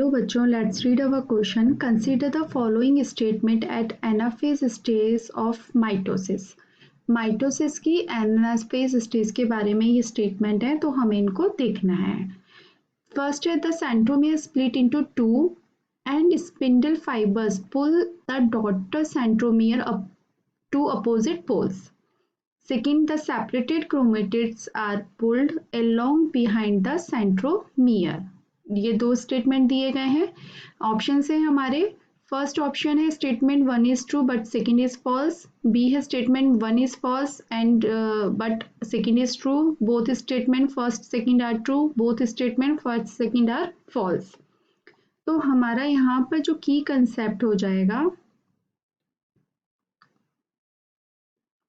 Hello बच्चों, let's read our question. Consider the following statement at anaphase stage of mitosis. Mitosis की anaphase stage के बारे में ये स्टेटमेंट है, तो हमें इनको देखना है. फर्स्ट है the centromere split into two and spindle fibres pull the daughter centromere up to opposite poles. Second, the separated chromatids are pulled along behind the centromere. ये दो स्टेटमेंट दिए गए हैं. ऑप्शन है हमारे. फर्स्ट ऑप्शन है statement 1 is true but second is false. B है statement 1 is false and but second is true. Both statement first second are true. Both statement first second are false. तो हमारा यहाँ पर जो की कंसेप्ट हो जाएगा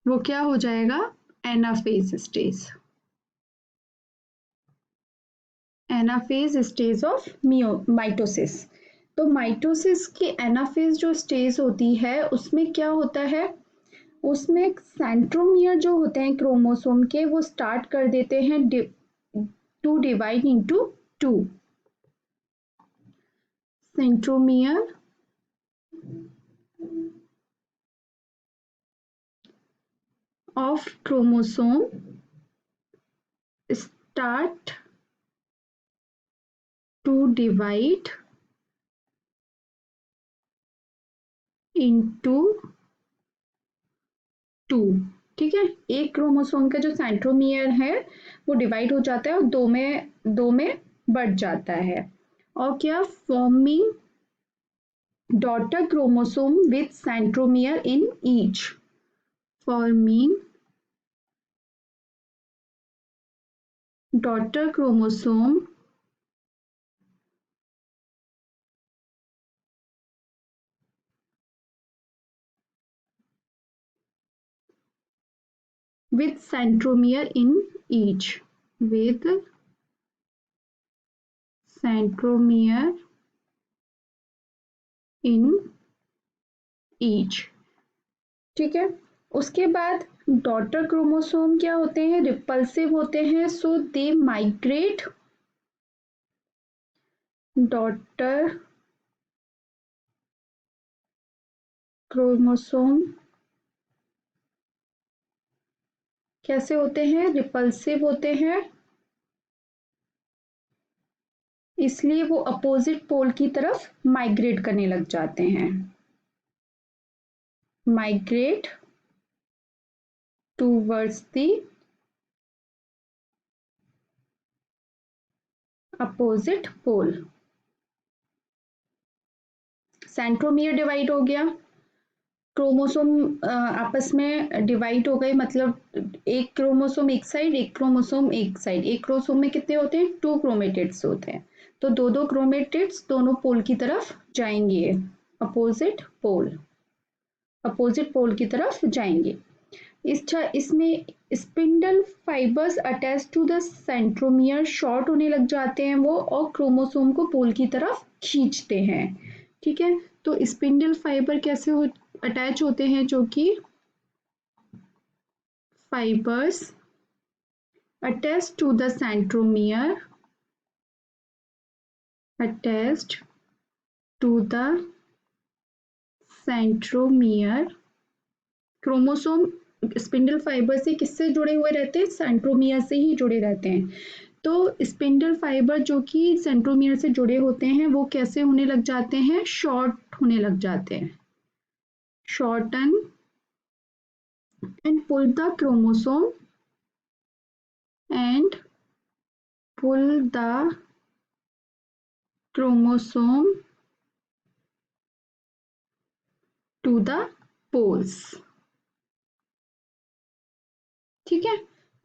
वो क्या हो जाएगा? Anaphase stage. Anaphase stage of mitosis. तो माइटोसिस की एनाफेज जो स्टेज होती है उसमें क्या होता है? उसमें सेंट्रोमियर जो होते हैं क्रोमोसोम के वो स्टार्ट कर देते हैं to divide into two. Centromere of chromosome start to divide into two. ठीक है, एक क्रोमोसोम का जो सेंट्रोमियर है वो डिवाइड हो जाता है और दो में बढ़ जाता है. और क्या? Forming daughter chromosome with centromere in each. Forming daughter chromosome with centromere in each. With centromere in each. ठीक है. उसके बाद डॉटर क्रोमोसोम क्या होते हैं? रिपल्सिव होते हैं. सो दे माइग्रेट. डॉटर क्रोमोसोम कैसे होते हैं? रिपल्सिव होते हैं, इसलिए वो अपोजिट पोल की तरफ माइग्रेट करने लग जाते हैं. Migrate towards the opposite pole. Centromere divide हो गया, क्रोमोसोम आपस में डिवाइड हो गए, मतलब एक क्रोमोसोम एक साइड, एक क्रोमोसोम एक साइड. एक क्रोमोसोम में कितने होते हैं? 2 क्रोमेटिड्स होते हैं. तो दो क्रोमेटिड्स दोनों पोल की तरफ जाएंगे. अपोजिट पोल की तरफ जाएंगे. इसमें spindle fibres attach to the centromere short होने लग जाते हैं वो, और क्रोमोसोम को पोल की तरफ खींचते हैं. ठीक है. तो स्पिंडल फाइबर कैसे अटैच होते हैं? जो कि fibres attach to the centromere, attached to the centromere. Chromosome spindle fibre से किससे जुड़े हुए रहते हैं? सेंट्रोमियर से ही जुड़े रहते हैं. तो स्पिंडल फाइबर जो कि सेंट्रोमियर से जुड़े होते हैं वो कैसे होने लग जाते हैं? शॉर्ट होने लग जाते हैं. Shorten and pull the chromosome and pull the chromosome to the poles. ठीक है.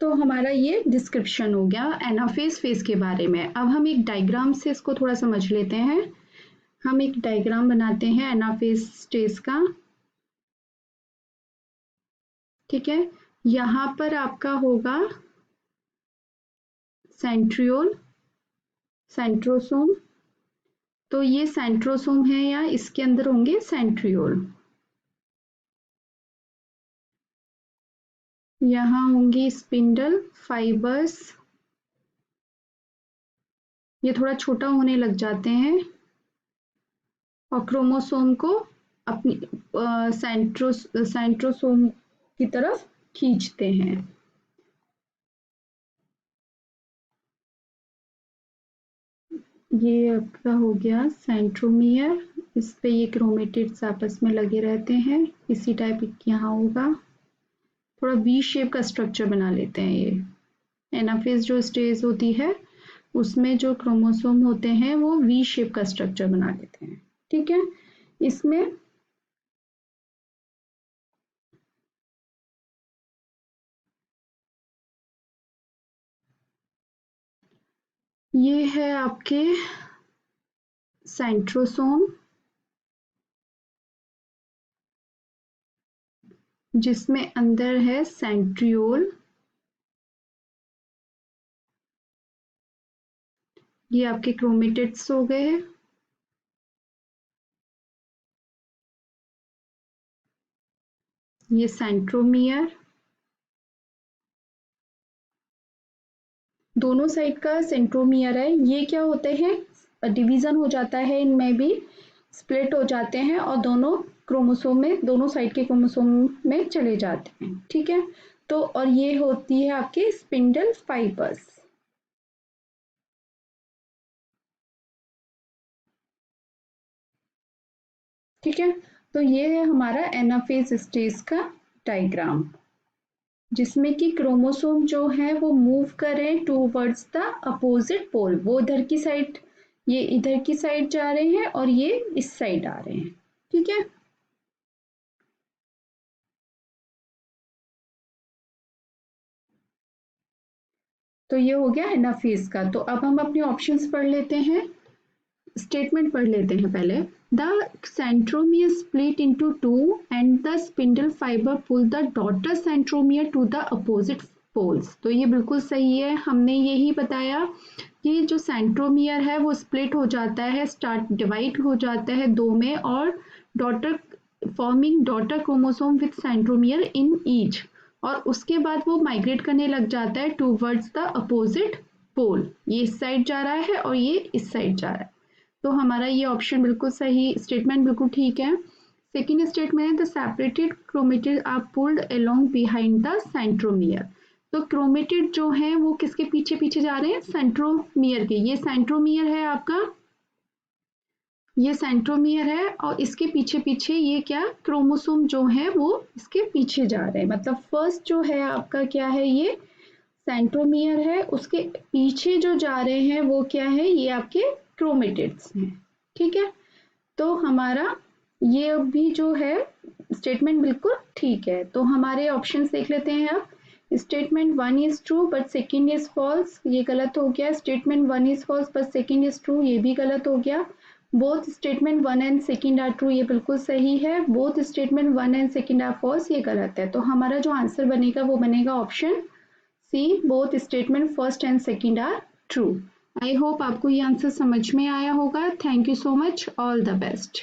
तो हमारा ये डिस्क्रिप्शन हो गया एनाफेज फेज के बारे में. अब हम एक डायग्राम से इसको थोड़ा समझ लेते हैं. हम एक डायग्राम बनाते हैं एनाफेज स्टेज का. ठीक है. यहां पर आपका होगा सेंट्रियोल, सेंट्रोसोम. तो ये सेंट्रोसोम है या इसके अंदर होंगे सेंट्रियोल. यहाँ होंगी स्पिंडल फाइबर्स. ये थोड़ा छोटा होने लग जाते हैं और क्रोमोसोम को अपनी सेंट्रोसोम की तरफ खींचते हैं। ये आपका हो गया सेंट्रोमियर, इस पे ये क्रोमेटिड्स आपस में लगे रहते हैं, इसी टाइप यहाँ होगा। थोड़ा वी शेप का स्ट्रक्चर बना लेते हैं। ये एनाफेज जो स्टेज होती है उसमें जो क्रोमोसोम होते हैं वो वी शेप का स्ट्रक्चर बना लेते हैं। ठीक है, इसमें ये है आपके सेंट्रोसोम, जिसमें अंदर है सेंट्रियोल। ये आपके क्रोमेटिड्स हो गए हैं। ये सेंट्रोमियर, दोनों साइड का सेंट्रोमियर है। ये क्या होते हैं, डिवीजन हो जाता है, इनमें भी स्प्लिट हो जाते हैं और दोनों क्रोमोसोम में, दोनों साइड के क्रोमोसोम में चले जाते हैं। ठीक है, तो और ये होती है आपके स्पिंडल फाइबर्स। ठीक है, तो ये है हमारा एनाफेज स्टेज का डायग्राम, जिसमें कि क्रोमोसोम जो है वो मूव कर रहे हैं टूवर्ड्स द अपोजिट पोल। वो इधर की साइड, ये इधर की साइड जा रहे हैं और ये इस साइड आ रहे हैं। ठीक है, तो ये हो गया एनाफेज का। तो अब हम अपने ऑप्शंस पढ़ लेते हैं, स्टेटमेंट पढ़ लेते हैं पहले। The centromere split into two and the spindle fibre pull the daughter centromere to the opposite poles. तो ये बिल्कुल सही है, हमने यही बताया कि जो सेंट्रोमियर है वो स्प्लिट हो जाता है, स्टार्ट डिवाइड हो जाता है दो में, और daughter forming daughter chromosome with centromere in each, और उसके बाद वो माइग्रेट करने लग जाता है टूवर्ड्स द अपोजिट पोल। ये इस साइड जा रहा है और ये इस साइड जा रहा है। तो हमारा ये ऑप्शन बिल्कुल सही, स्टेटमेंट बिल्कुल ठीक है। सेकेंड स्टेटमेंट है the separated chromatid are pulled along behind the centromere. तो क्रोमेटिड जो है वो किसके पीछे पीछे जा रहे हैं, सेंट्रोमियर के। ये सेंट्रोमियर है आपका, ये सेंट्रोमियर है और इसके पीछे पीछे ये क्या, क्रोमोसोम जो है वो इसके पीछे जा रहे हैं। मतलब फर्स्ट जो है आपका क्या है, ये सेंट्रोमियर है, उसके पीछे जो जा रहे हैं वो क्या है, ये आपके क्रोमेटिड्स हैं। ठीक है, तो हमारा ये भी जो है स्टेटमेंट बिल्कुल ठीक है। तो हमारे ऑप्शंस देख लेते हैं अब। Statement 1 is true but second is false, ये गलत हो गया। Statement 1 is false but second is true, ये भी गलत हो गया। Both statement 1 and second are true, ये बिल्कुल सही है। Both statement 1 and second are false, ये गलत है। तो हमारा जो आंसर बनेगा वो बनेगा option C, both statement first and second are true. I hope आपको ये आंसर समझ में आया होगा। Thank you so much, all the best.